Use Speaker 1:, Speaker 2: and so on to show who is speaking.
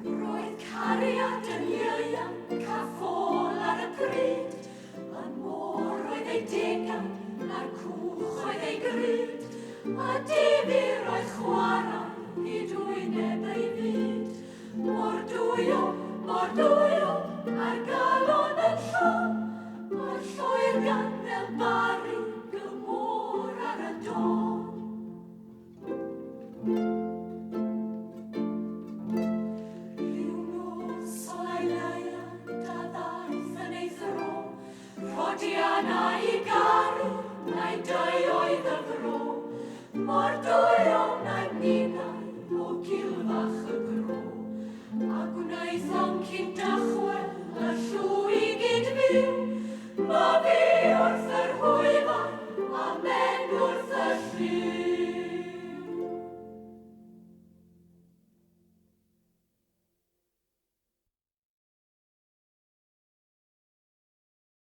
Speaker 1: Roedd cariad yn ieuan, caffol ar y pryd. Y môr oedd ei degan, a'r cwch oedd ei gryd. A difyr oedd chwarae, hyd wyneb ei fyd. Mor dwylo, a'r galon yn llon. A'r llwyr gan fel bari, gymor ar y don. Rhyw nos o Laileiad, a ddaeth yn ei thro. Rhodiana i garw, neu dau oedd y fro. Mor dwylo,